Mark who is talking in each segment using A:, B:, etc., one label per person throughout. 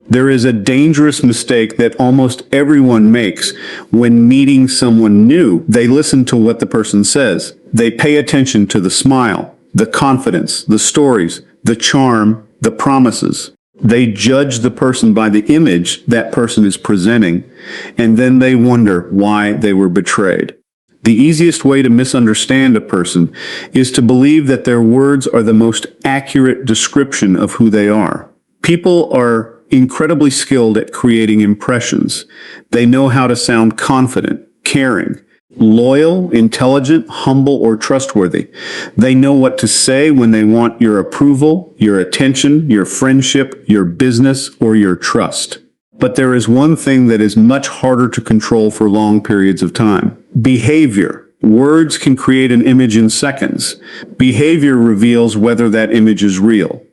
A: There is a dangerous mistake that almost everyone makes when meeting someone new. They listen to what the person says. They pay attention to the smile, the confidence, the stories, the charm, the promises. They judge the person by the image that person is presenting, and then they wonder why they were betrayed. The easiest way to misunderstand a person is to believe that their words are the most accurate description of who they are. People are incredibly skilled at creating impressions. They know how to sound confident, caring, loyal, intelligent, humble, or trustworthy. They know what to say when they want your approval, your attention, your friendship, your business, or your trust. But there is one thing that is much harder to control for long periods of time: behavior. Words can create an image in seconds. Behavior reveals whether that image is real.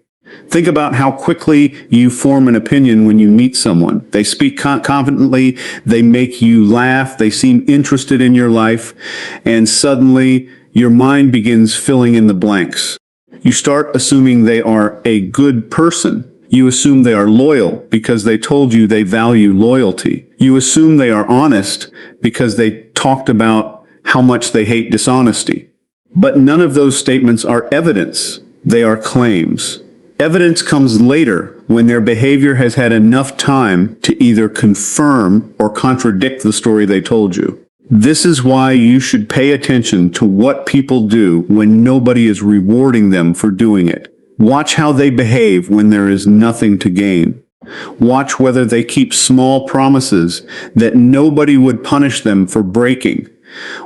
A: Think about how quickly you form an opinion when you meet someone. They speak confidently, they make you laugh, they seem interested in your life, and suddenly your mind begins filling in the blanks. You start assuming they are a good person. You assume they are loyal because they told you they value loyalty. You assume they are honest because they talked about how much they hate dishonesty. But none of those statements are evidence. They are claims. Evidence comes later when their behavior has had enough time to either confirm or contradict the story they told you. This is why you should pay attention to what people do when nobody is rewarding them for doing it. Watch how they behave when there is nothing to gain. Watch whether they keep small promises that nobody would punish them for breaking.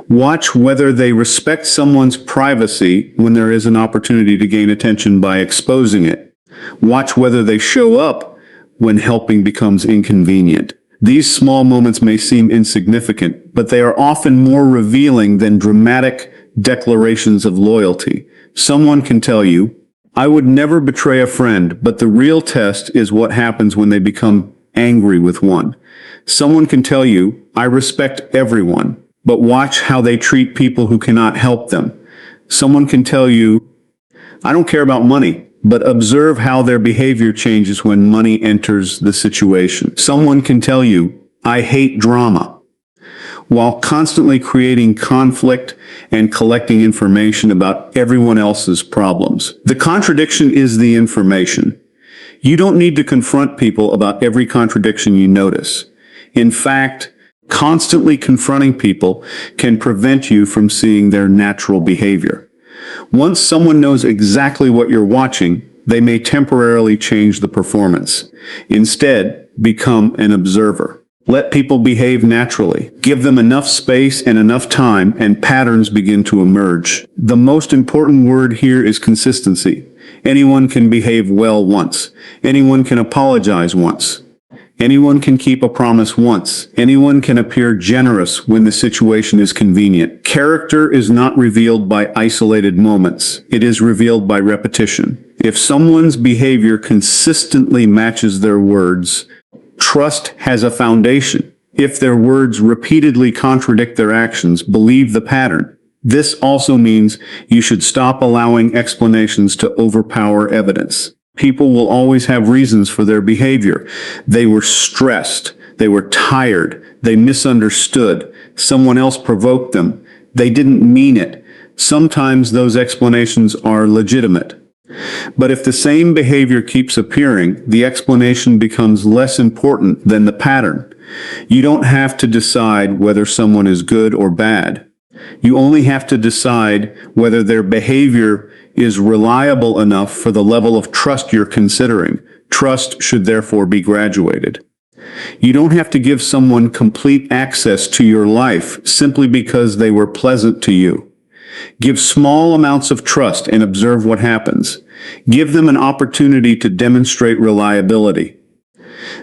A: Watch whether they respect someone's privacy when there is an opportunity to gain attention by exposing it. Watch whether they show up when helping becomes inconvenient. These small moments may seem insignificant, but they are often more revealing than dramatic declarations of loyalty. Someone can tell you, "I would never betray a friend," but the real test is what happens when they become angry with one. Someone can tell you, "I respect everyone," but watch how they treat people who cannot help them. Someone can tell you, "I don't care about money," but observe how their behavior changes when money enters the situation. Someone can tell you, "I hate drama," while constantly creating conflict and collecting information about everyone else's problems. The contradiction is the information. You don't need to confront people about every contradiction you notice. In fact, constantly confronting people can prevent you from seeing their natural behavior. Once someone knows exactly what you're watching, they may temporarily change the performance. Instead, become an observer. Let people behave naturally. Give them enough space and enough time, and patterns begin to emerge. The most important word here is consistency. Anyone can behave well once. Anyone can apologize once. Anyone can keep a promise once. Anyone can appear generous when the situation is convenient. Character is not revealed by isolated moments. It is revealed by repetition. If someone's behavior consistently matches their words, trust has a foundation. If their words repeatedly contradict their actions, believe the pattern. This also means you should stop allowing explanations to overpower evidence. People will always have reasons for their behavior. They were stressed. They were tired. They misunderstood. Someone else provoked them. They didn't mean it. Sometimes those explanations are legitimate. But if the same behavior keeps appearing, the explanation becomes less important than the pattern. You don't have to decide whether someone is good or bad. You only have to decide whether their behavior is reliable enough for the level of trust you're considering. Trust should therefore be graduated. You don't have to give someone complete access to your life simply because they were pleasant to you. Give small amounts of trust and observe what happens. Give them an opportunity to demonstrate reliability.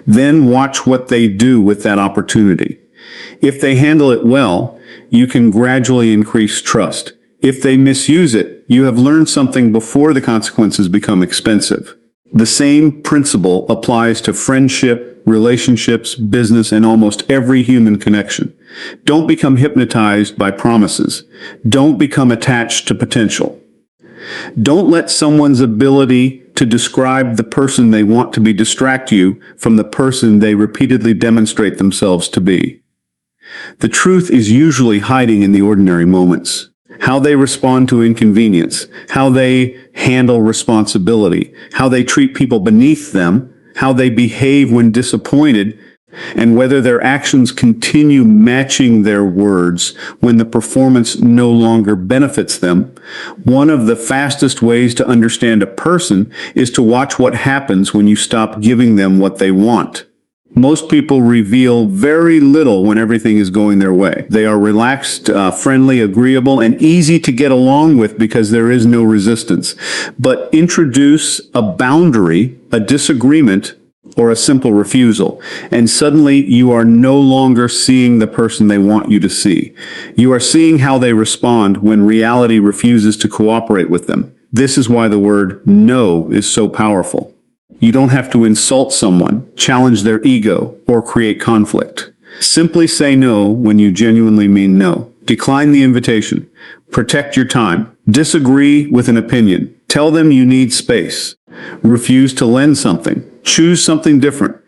A: Then watch what they do with that opportunity. If they handle it well, you can gradually increase trust. If they misuse it, you have learned something before the consequences become expensive. The same principle applies to friendship, relationships, business, and almost every human connection. Don't become hypnotized by promises. Don't become attached to potential. Don't let someone's ability to describe the person they want to be distract you from the person they repeatedly demonstrate themselves to be. The truth is usually hiding in the ordinary moments. How they respond to inconvenience, how they handle responsibility, how they treat people beneath them, how they behave when disappointed, and whether their actions continue matching their words when the performance no longer benefits them. One of the fastest ways to understand a person is to watch what happens when you stop giving them what they want. Most people reveal very little when everything is going their way. They are relaxed, friendly, agreeable, and easy to get along with because there is no resistance. But introduce a boundary, a disagreement, or a simple refusal, and suddenly you are no longer seeing the person they want you to see. You are seeing how they respond when reality refuses to cooperate with them. This is why the word no is so powerful. You don't have to insult someone, challenge their ego, or create conflict. Simply say no when you genuinely mean no. Decline the invitation. Protect your time. Disagree with an opinion. Tell them you need space. Refuse to lend something. Choose something different.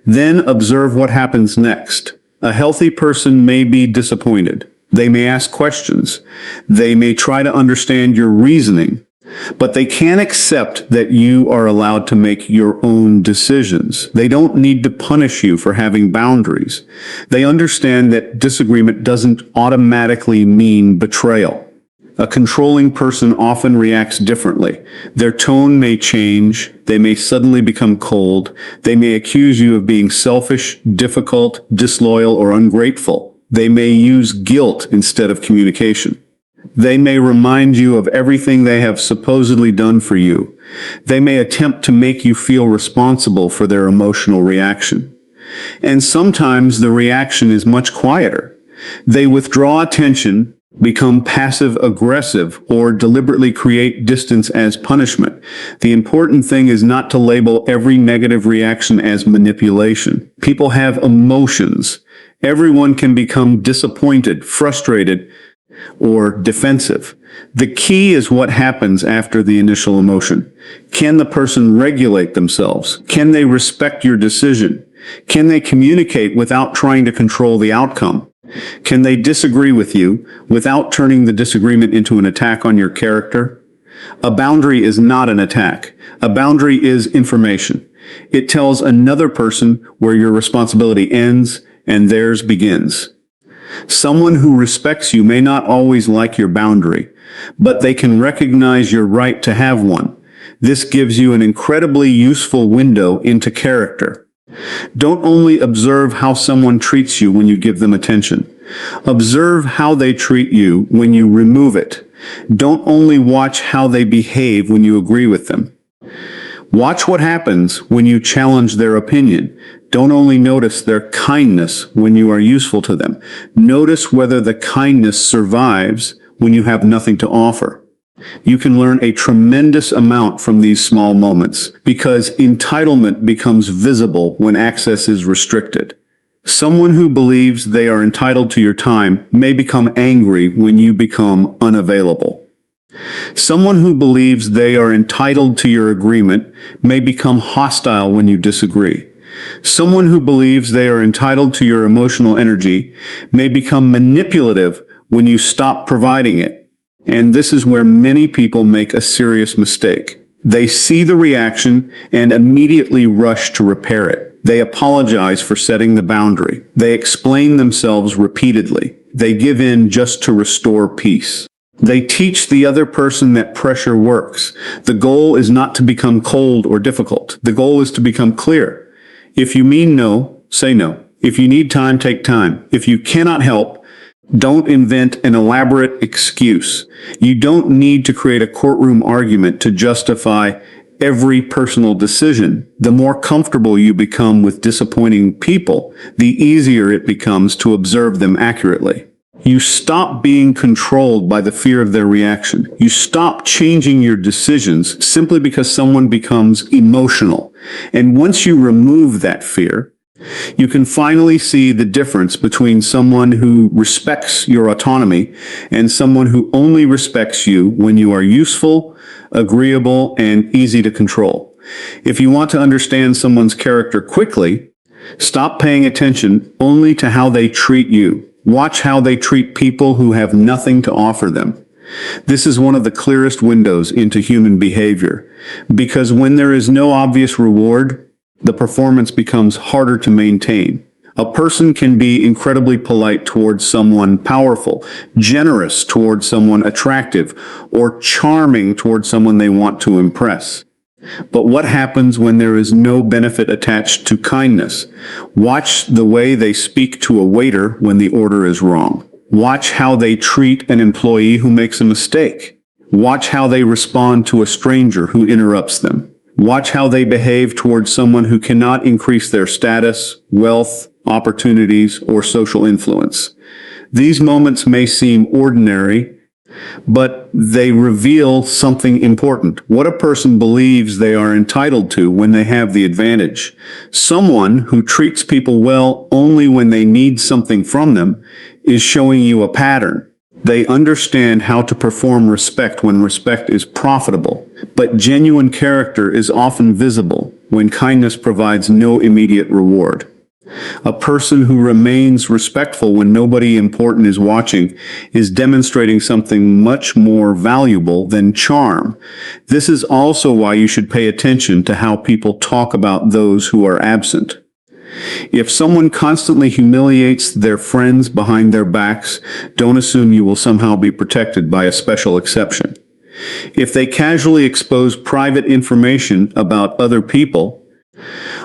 A: Then observe what happens next. A healthy person may be disappointed. They may ask questions. They may try to understand your reasoning. But they can't accept that you are allowed to make your own decisions. They don't need to punish you for having boundaries. They understand that disagreement doesn't automatically mean betrayal. A controlling person often reacts differently. Their tone may change. They may suddenly become cold. They may accuse you of being selfish, difficult, disloyal, or ungrateful. They may use guilt instead of communication. They may remind you of everything they have supposedly done for you. They may attempt to make you feel responsible for their emotional reaction. And sometimes the reaction is much quieter. They withdraw attention, become passive-aggressive, or deliberately create distance as punishment. The important thing is not to label every negative reaction as manipulation. People have emotions. Everyone can become disappointed, frustrated, or defensive. The key is what happens after the initial emotion. Can the person regulate themselves? Can they respect your decision? Can they communicate without trying to control the outcome? Can they disagree with you without turning the disagreement into an attack on your character? A boundary is not an attack. A boundary is information. It tells another person where your responsibility ends and theirs begins. Someone who respects you may not always like your boundary, but they can recognize your right to have one. This gives you an incredibly useful window into character. Don't only observe how someone treats you when you give them attention. Observe how they treat you when you remove it. Don't only watch how they behave when you agree with them. Watch what happens when you challenge their opinion. Don't only notice their kindness when you are useful to them. Notice whether the kindness survives when you have nothing to offer. You can learn a tremendous amount from these small moments because entitlement becomes visible when access is restricted. Someone who believes they are entitled to your time may become angry when you become unavailable. Someone who believes they are entitled to your agreement may become hostile when you disagree. Someone who believes they are entitled to your emotional energy may become manipulative when you stop providing it. And this is where many people make a serious mistake. They see the reaction and immediately rush to repair it. They apologize for setting the boundary. They explain themselves repeatedly. They give in just to restore peace. They teach the other person that pressure works. The goal is not to become cold or difficult. The goal is to become clear. If you mean no, say no. If you need time, take time. If you cannot help, don't invent an elaborate excuse. You don't need to create a courtroom argument to justify every personal decision. The more comfortable you become with disappointing people, the easier it becomes to observe them accurately. You stop being controlled by the fear of their reaction. You stop changing your decisions simply because someone becomes emotional. And once you remove that fear, you can finally see the difference between someone who respects your autonomy and someone who only respects you when you are useful, agreeable, and easy to control. If you want to understand someone's character quickly, stop paying attention only to how they treat you. Watch how they treat people who have nothing to offer them. This is one of the clearest windows into human behavior, because when there is no obvious reward, the performance becomes harder to maintain. A person can be incredibly polite towards someone powerful, generous towards someone attractive, or charming towards someone they want to impress. But what happens when there is no benefit attached to kindness? Watch the way they speak to a waiter when the order is wrong. Watch how they treat an employee who makes a mistake. Watch how they respond to a stranger who interrupts them. Watch how they behave towards someone who cannot increase their status, wealth, opportunities, or social influence. These moments may seem ordinary, but they reveal something important. What a person believes they are entitled to when they have the advantage. Someone who treats people well only when they need something from them is showing you a pattern. They understand how to perform respect when respect is profitable, but genuine character is often visible when kindness provides no immediate reward. A person who remains respectful when nobody important is watching is demonstrating something much more valuable than charm. This is also why you should pay attention to how people talk about those who are absent. If someone constantly humiliates their friends behind their backs, don't assume you will somehow be protected by a special exception. If they casually expose private information about other people,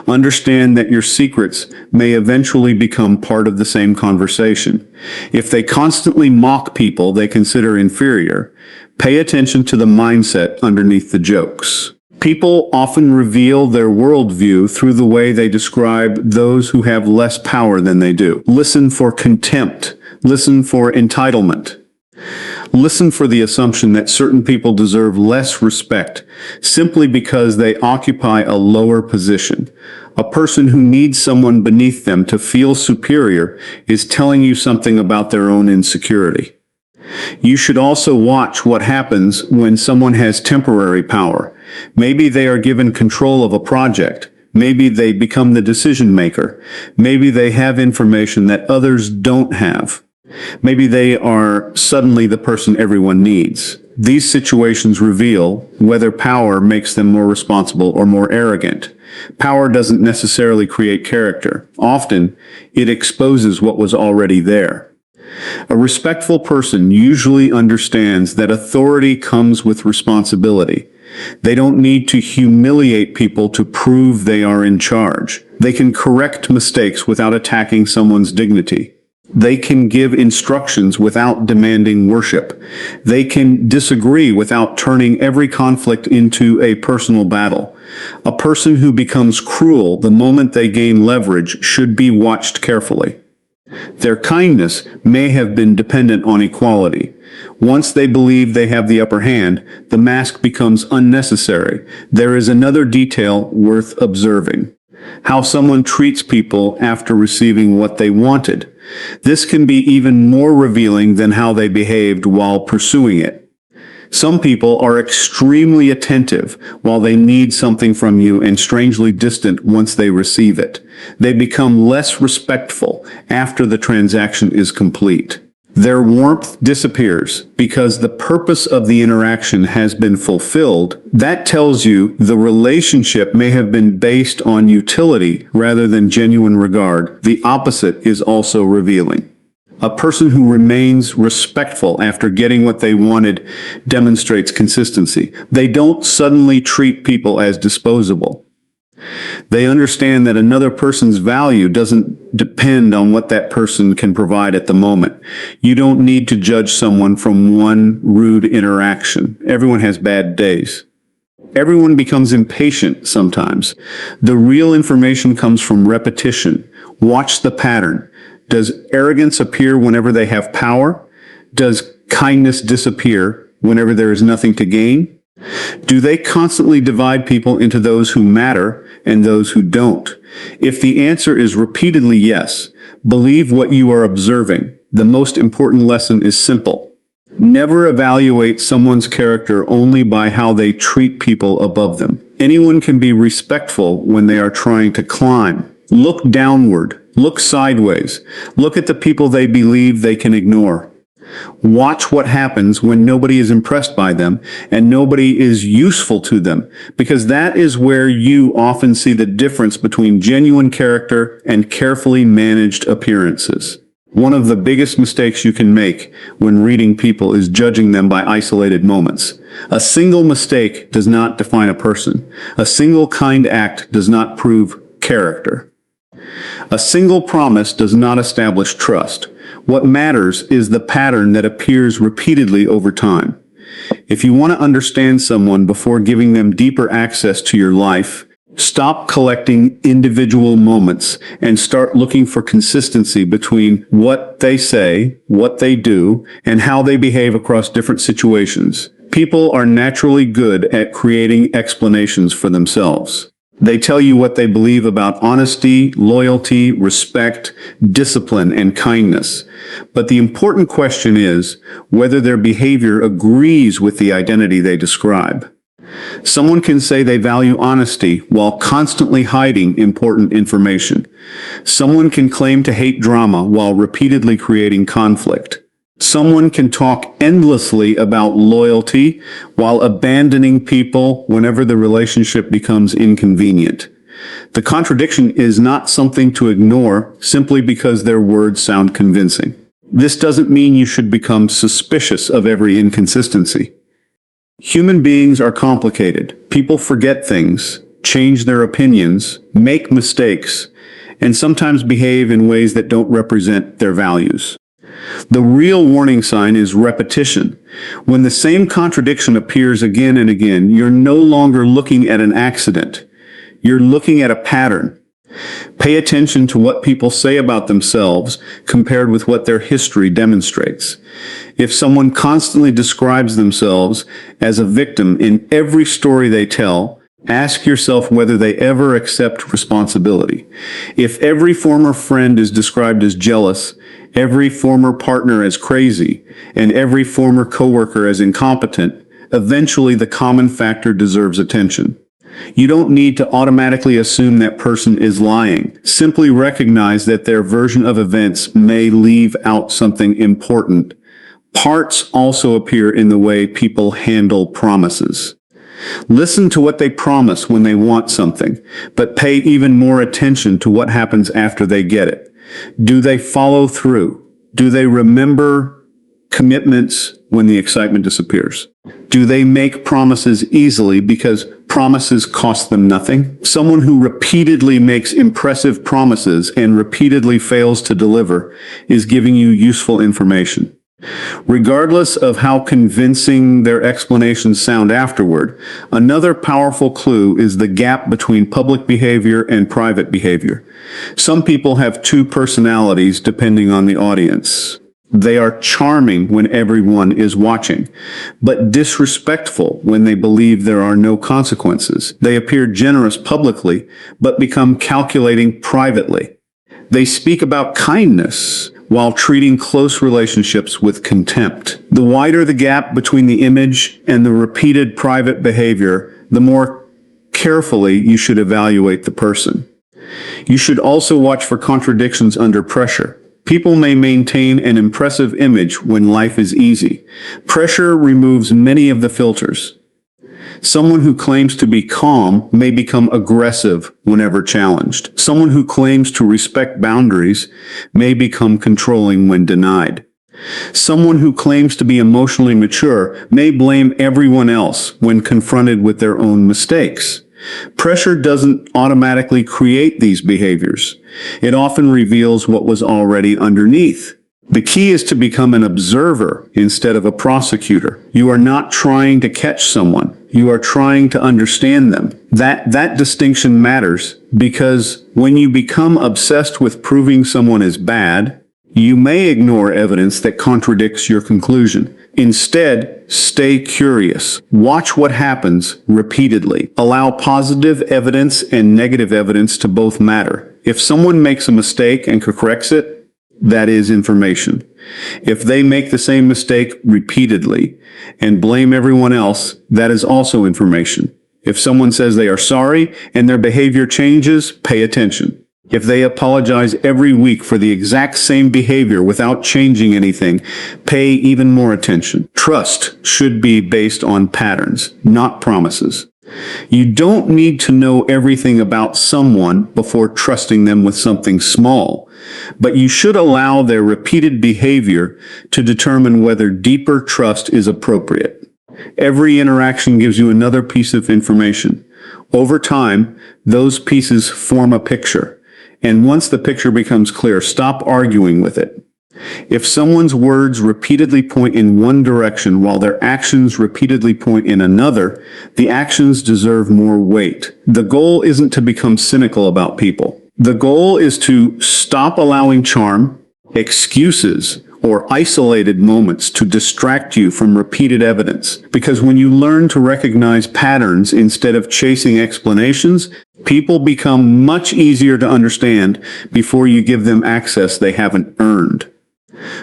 A: understand that your secrets may eventually become part of the same conversation. If they constantly mock people they consider inferior, pay attention to the mindset underneath the jokes. People often reveal their worldview through the way they describe those who have less power than they do. Listen for contempt. Listen for entitlement. Listen for the assumption that certain people deserve less respect simply because they occupy a lower position. A person who needs someone beneath them to feel superior is telling you something about their own insecurity. You should also watch what happens when someone has temporary power. Maybe they are given control of a project. Maybe they become the decision maker. Maybe they have information that others don't have. Maybe they are suddenly the person everyone needs. These situations reveal whether power makes them more responsible or more arrogant. Power doesn't necessarily create character. Often, it exposes what was already there. A respectful person usually understands that authority comes with responsibility. They don't need to humiliate people to prove they are in charge. They can correct mistakes without attacking someone's dignity. They can give instructions without demanding worship. They can disagree without turning every conflict into a personal battle. A person who becomes cruel the moment they gain leverage should be watched carefully. Their kindness may have been dependent on equality. Once they believe they have the upper hand, the mask becomes unnecessary. There is another detail worth observing: how someone treats people after receiving what they wanted. This can be even more revealing than how they behaved while pursuing it. Some people are extremely attentive while they need something from you and strangely distant once they receive it. They become less respectful after the transaction is complete. Their warmth disappears because the purpose of the interaction has been fulfilled. That tells you the relationship may have been based on utility rather than genuine regard. The opposite is also revealing. A person who remains respectful after getting what they wanted demonstrates consistency. They don't suddenly treat people as disposable. They understand that another person's value doesn't depend on what that person can provide at the moment. You don't need to judge someone from one rude interaction. Everyone has bad days. Everyone becomes impatient sometimes. The real information comes from repetition. Watch the pattern. Does arrogance appear whenever they have power? Does kindness disappear whenever there is nothing to gain? Do they constantly divide people into those who matter and those who don't? If the answer is repeatedly yes, believe what you are observing. The most important lesson is simple. Never evaluate someone's character only by how they treat people above them. Anyone can be respectful when they are trying to climb. Look downward. Look sideways. Look at the people they believe they can ignore. Watch what happens when nobody is impressed by them and nobody is useful to them, because that is where you often see the difference between genuine character and carefully managed appearances. One of the biggest mistakes you can make when reading people is judging them by isolated moments. A single mistake does not define a person. A single kind act does not prove character. A single promise does not establish trust. What matters is the pattern that appears repeatedly over time. If you want to understand someone before giving them deeper access to your life, stop collecting individual moments and start looking for consistency between what they say, what they do, and how they behave across different situations. People are naturally good at creating explanations for themselves. They tell you what they believe about honesty, loyalty, respect, discipline, and kindness. But the important question is whether their behavior agrees with the identity they describe. Someone can say they value honesty while constantly hiding important information. Someone can claim to hate drama while repeatedly creating conflict. Someone can talk endlessly about loyalty while abandoning people whenever the relationship becomes inconvenient. The contradiction is not something to ignore simply because their words sound convincing. This doesn't mean you should become suspicious of every inconsistency. Human beings are complicated. People forget things, change their opinions, make mistakes, and sometimes behave in ways that don't represent their values. The real warning sign is repetition. When the same contradiction appears again and again, you're no longer looking at an accident. You're looking at a pattern. Pay attention to what people say about themselves compared with what their history demonstrates. If someone constantly describes themselves as a victim in every story they tell, ask yourself whether they ever accept responsibility. If every former friend is described as jealous, every former partner as crazy, and every former coworker as incompetent, eventually the common factor deserves attention. You don't need to automatically assume that person is lying. Simply recognize that their version of events may leave out something important. Parts also appear in the way people handle promises. Listen to what they promise when they want something, but pay even more attention to what happens after they get it. Do they follow through? Do they remember commitments when the excitement disappears? Do they make promises easily because promises cost them nothing? Someone who repeatedly makes impressive promises and repeatedly fails to deliver is giving you useful information. Regardless of how convincing their explanations sound afterward, another powerful clue is the gap between public behavior and private behavior. Some people have two personalities depending on the audience. They are charming when everyone is watching, but disrespectful when they believe there are no consequences. They appear generous publicly, but become calculating privately. They speak about kindness while treating close relationships with contempt. The wider the gap between the image and the repeated private behavior, the more carefully you should evaluate the person. You should also watch for contradictions under pressure. People may maintain an impressive image when life is easy. Pressure removes many of the filters. Someone who claims to be calm may become aggressive whenever challenged. Someone who claims to respect boundaries may become controlling when denied. Someone who claims to be emotionally mature may blame everyone else when confronted with their own mistakes. Pressure doesn't automatically create these behaviors. It often reveals what was already underneath. The key is to become an observer instead of a prosecutor. You are not trying to catch someone. You are trying to understand them. That distinction matters because when you become obsessed with proving someone is bad, you may ignore evidence that contradicts your conclusion. Instead, stay curious. Watch what happens repeatedly. Allow positive evidence and negative evidence to both matter. If someone makes a mistake and corrects it, that is information. If they make the same mistake repeatedly and blame everyone else, that is also information. If someone says they are sorry and their behavior changes, pay attention. If they apologize every week for the exact same behavior without changing anything, pay even more attention. Trust should be based on patterns, not promises. You don't need to know everything about someone before trusting them with something small, but you should allow their repeated behavior to determine whether deeper trust is appropriate. Every interaction gives you another piece of information. Over time, those pieces form a picture. And once the picture becomes clear, stop arguing with it. If someone's words repeatedly point in one direction while their actions repeatedly point in another, the actions deserve more weight. The goal isn't to become cynical about people. The goal is to stop allowing charm, excuses, or isolated moments to distract you from repeated evidence. Because when you learn to recognize patterns instead of chasing explanations, people become much easier to understand before you give them access they haven't earned.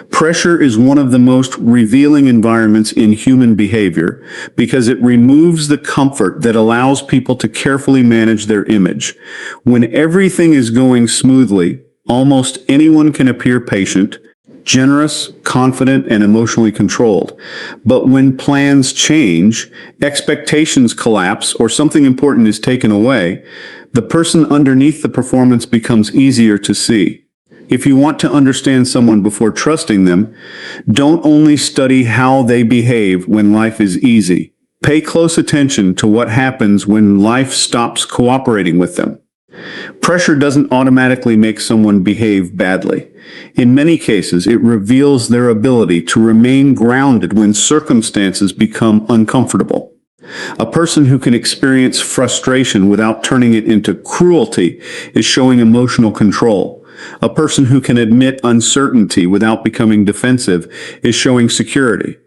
A: Pressure is one of the most revealing environments in human behavior because it removes the comfort that allows people to carefully manage their image. When everything is going smoothly, almost anyone can appear patient, generous, confident, and emotionally controlled. But when plans change, expectations collapse, or something important is taken away, the person underneath the performance becomes easier to see. If you want to understand someone before trusting them, don't only study how they behave when life is easy. Pay close attention to what happens when life stops cooperating with them. Pressure doesn't automatically make someone behave badly. In many cases, it reveals their ability to remain grounded when circumstances become uncomfortable. A person who can experience frustration without turning it into cruelty is showing emotional control. A person who can admit uncertainty without becoming defensive is showing security.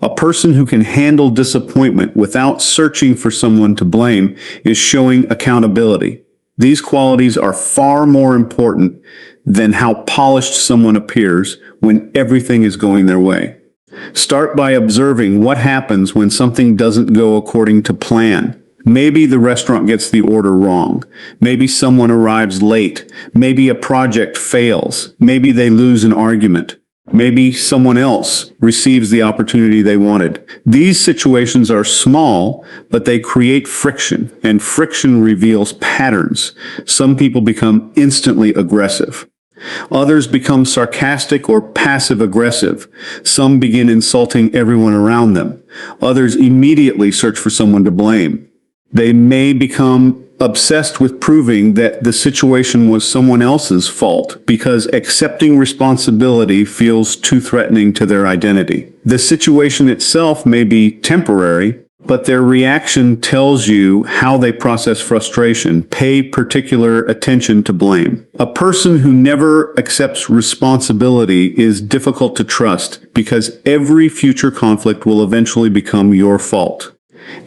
A: A person who can handle disappointment without searching for someone to blame is showing accountability. These qualities are far more important than how polished someone appears when everything is going their way. Start by observing what happens when something doesn't go according to plan. Maybe the restaurant gets the order wrong. Maybe someone arrives late. Maybe a project fails. Maybe they lose an argument. Maybe someone else receives the opportunity they wanted. These situations are small, but they create friction, and friction reveals patterns. Some people become instantly aggressive. Others become sarcastic or passive-aggressive. Some begin insulting everyone around them. Others immediately search for someone to blame. They may become obsessed with proving that the situation was someone else's fault because accepting responsibility feels too threatening to their identity. The situation itself may be temporary, but their reaction tells you how they process frustration. Pay particular attention to blame. A person who never accepts responsibility is difficult to trust because every future conflict will eventually become your fault.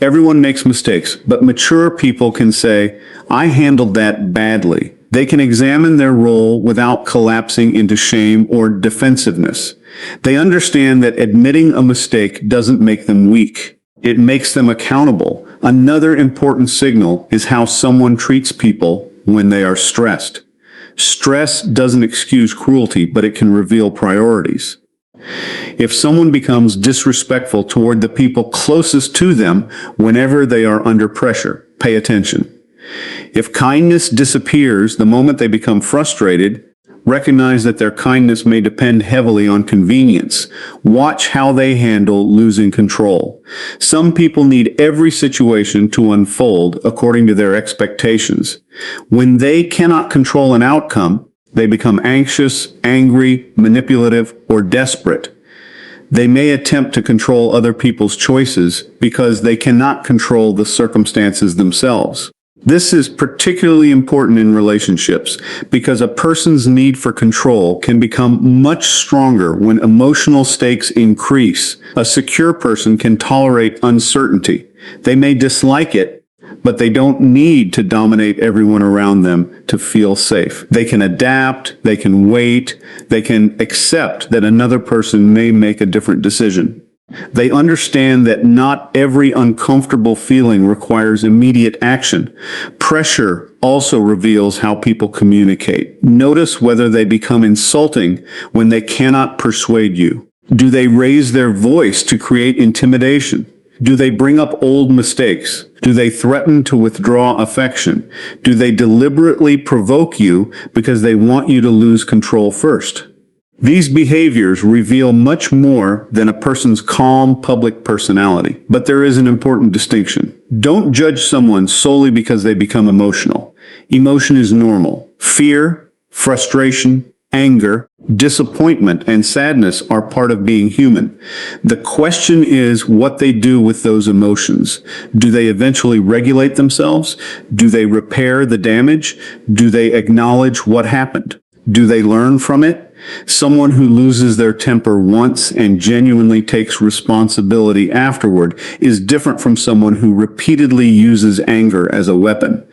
A: Everyone makes mistakes, but mature people can say, "I handled that badly." They can examine their role without collapsing into shame or defensiveness. They understand that admitting a mistake doesn't make them weak. It makes them accountable. Another important signal is how someone treats people when they are stressed. Stress doesn't excuse cruelty, but it can reveal priorities. If someone becomes disrespectful toward the people closest to them whenever they are under pressure, pay attention. If kindness disappears the moment they become frustrated, recognize that their kindness may depend heavily on convenience. Watch how they handle losing control. Some people need every situation to unfold according to their expectations. When they cannot control an outcome, they become anxious, angry, manipulative, or desperate. They may attempt to control other people's choices because they cannot control the circumstances themselves. This is particularly important in relationships because a person's need for control can become much stronger when emotional stakes increase. A secure person can tolerate uncertainty. They may dislike it, but they don't need to dominate everyone around them to feel safe. They can adapt, they can wait, they can accept that another person may make a different decision. They understand that not every uncomfortable feeling requires immediate action. Pressure also reveals how people communicate. Notice whether they become insulting when they cannot persuade you. Do they raise their voice to create intimidation? Do they bring up old mistakes? Do they threaten to withdraw affection? Do they deliberately provoke you because they want you to lose control first? These behaviors reveal much more than a person's calm public personality. But there is an important distinction. Don't judge someone solely because they become emotional. Emotion is normal. Fear, frustration, anger, disappointment, and sadness are part of being human. The question is what they do with those emotions. Do they eventually regulate themselves? Do they repair the damage? Do they acknowledge what happened? Do they learn from it? Someone who loses their temper once and genuinely takes responsibility afterward is different from someone who repeatedly uses anger as a weapon.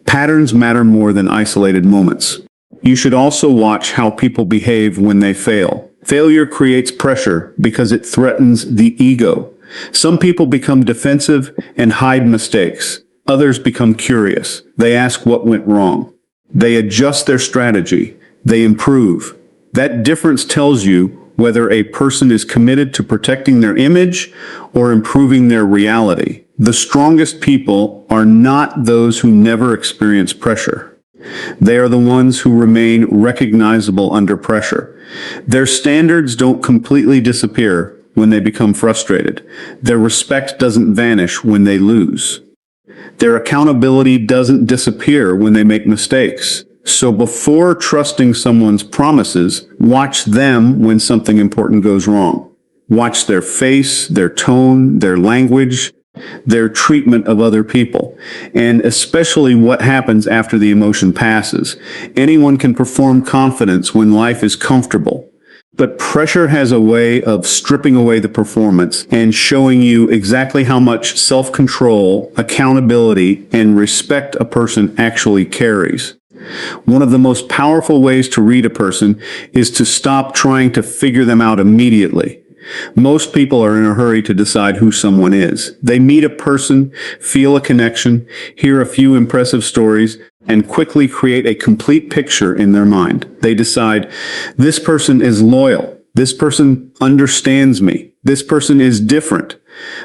A: Patterns matter more than isolated moments. You should also watch how people behave when they fail. Failure creates pressure because it threatens the ego. Some people become defensive and hide mistakes. Others become curious. They ask what went wrong. They adjust their strategy. They improve. That difference tells you whether a person is committed to protecting their image or improving their reality. The strongest people are not those who never experience pressure. They are the ones who remain recognizable under pressure. Their standards don't completely disappear when they become frustrated. Their respect doesn't vanish when they lose. Their accountability doesn't disappear when they make mistakes. So before trusting someone's promises, watch them when something important goes wrong. Watch their face, their tone, their language, their treatment of other people, and especially what happens after the emotion passes. Anyone can perform confidence when life is comfortable, but pressure has a way of stripping away the performance and showing you exactly how much self-control, accountability, and respect a person actually carries. One of the most powerful ways to read a person is to stop trying to figure them out immediately. Most people are in a hurry to decide who someone is. They meet a person, feel a connection, hear a few impressive stories, and quickly create a complete picture in their mind. They decide, this person is loyal. This person understands me. This person is different.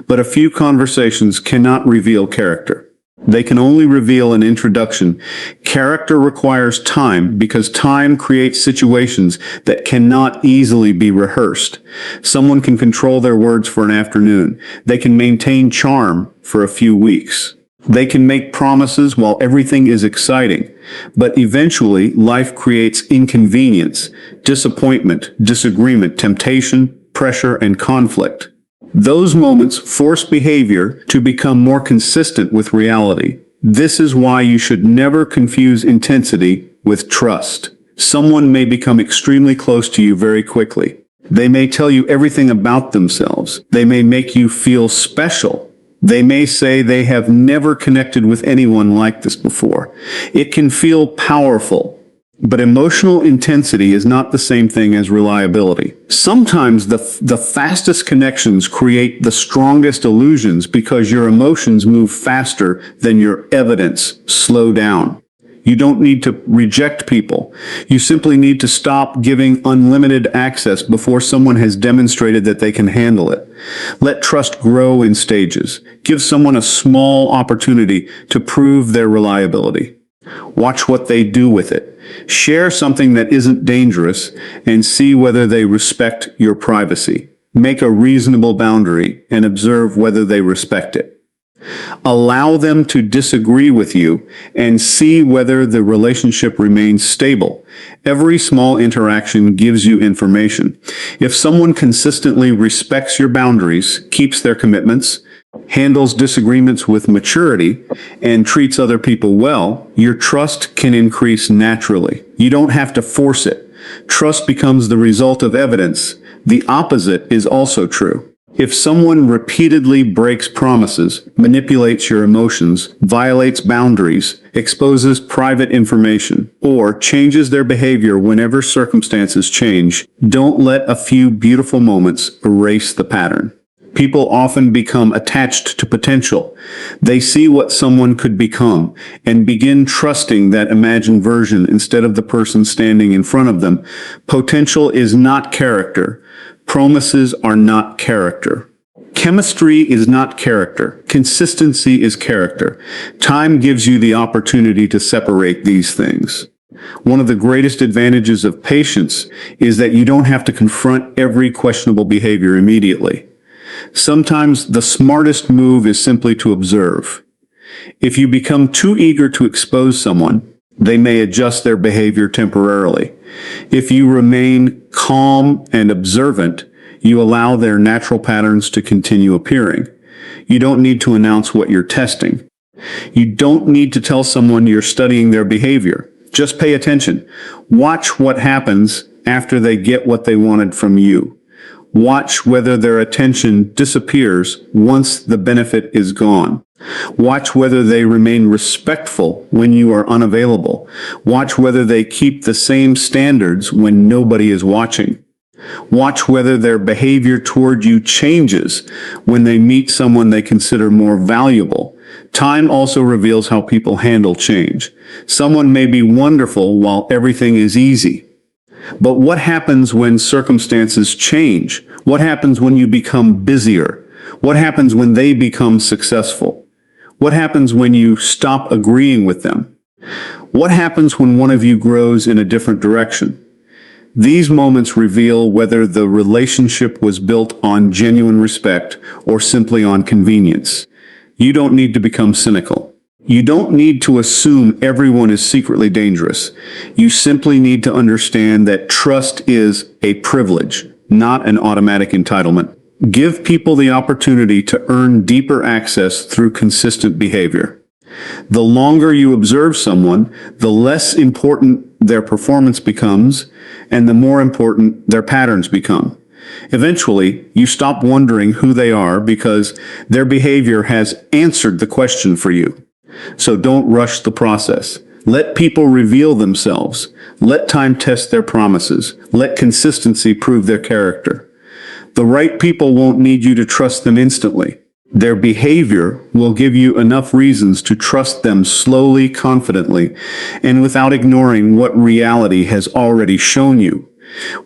A: But a few conversations cannot reveal character. They can only reveal an introduction. Character requires time because time creates situations that cannot easily be rehearsed. Someone can control their words for an afternoon. They can maintain charm for a few weeks. They can make promises while everything is exciting. But eventually, life creates inconvenience, disappointment, disagreement, temptation, pressure, and conflict. Those moments force behavior to become more consistent with reality. This is why you should never confuse intensity with trust. Someone may become extremely close to you very quickly. They may tell you everything about themselves. They may make you feel special. They may say they have never connected with anyone like this before. It can feel powerful. But emotional intensity is not the same thing as reliability. Sometimes the fastest connections create the strongest illusions because your emotions move faster than your evidence. Slow down. You don't need to reject people. You simply need to stop giving unlimited access before someone has demonstrated that they can handle it. Let trust grow in stages. Give someone a small opportunity to prove their reliability. Watch what they do with it. Share something that isn't dangerous and see whether they respect your privacy. Make a reasonable boundary and observe whether they respect it. Allow them to disagree with you and see whether the relationship remains stable. Every small interaction gives you information. If someone consistently respects your boundaries, keeps their commitments, handles disagreements with maturity, and treats other people well, your trust can increase naturally. You don't have to force it. Trust becomes the result of evidence. The opposite is also true. If someone repeatedly breaks promises, manipulates your emotions, violates boundaries, exposes private information, or changes their behavior whenever circumstances change, don't let a few beautiful moments erase the pattern. People often become attached to potential. They see what someone could become and begin trusting that imagined version instead of the person standing in front of them. Potential is not character. Promises are not character. Chemistry is not character. Consistency is character. Time gives you the opportunity to separate these things. One of the greatest advantages of patience is that you don't have to confront every questionable behavior immediately. Sometimes the smartest move is simply to observe. If you become too eager to expose someone, they may adjust their behavior temporarily. If you remain calm and observant, you allow their natural patterns to continue appearing. You don't need to announce what you're testing. You don't need to tell someone you're studying their behavior. Just pay attention. Watch what happens after they get what they wanted from you. Watch whether their attention disappears once the benefit is gone. Watch whether they remain respectful when you are unavailable. Watch whether they keep the same standards when nobody is watching. Watch whether their behavior toward you changes when they meet someone they consider more valuable. Time also reveals how people handle change. Someone may be wonderful while everything is easy. But what happens when circumstances change? What happens when you become busier? What happens when they become successful? What happens when you stop agreeing with them? What happens when one of you grows in a different direction? These moments reveal whether the relationship was built on genuine respect or simply on convenience. You don't need to become cynical. You don't need to assume everyone is secretly dangerous. You simply need to understand that trust is a privilege, not an automatic entitlement. Give people the opportunity to earn deeper access through consistent behavior. The longer you observe someone, the less important their performance becomes, and the more important their patterns become. Eventually, you stop wondering who they are because their behavior has answered the question for you. So don't rush the process. Let people reveal themselves. Let time test their promises. Let consistency prove their character. The right people won't need you to trust them instantly. Their behavior will give you enough reasons to trust them slowly, confidently, and without ignoring what reality has already shown you.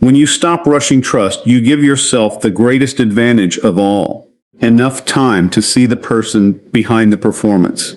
A: When you stop rushing trust, you give yourself the greatest advantage of all: enough time to see the person behind the performance.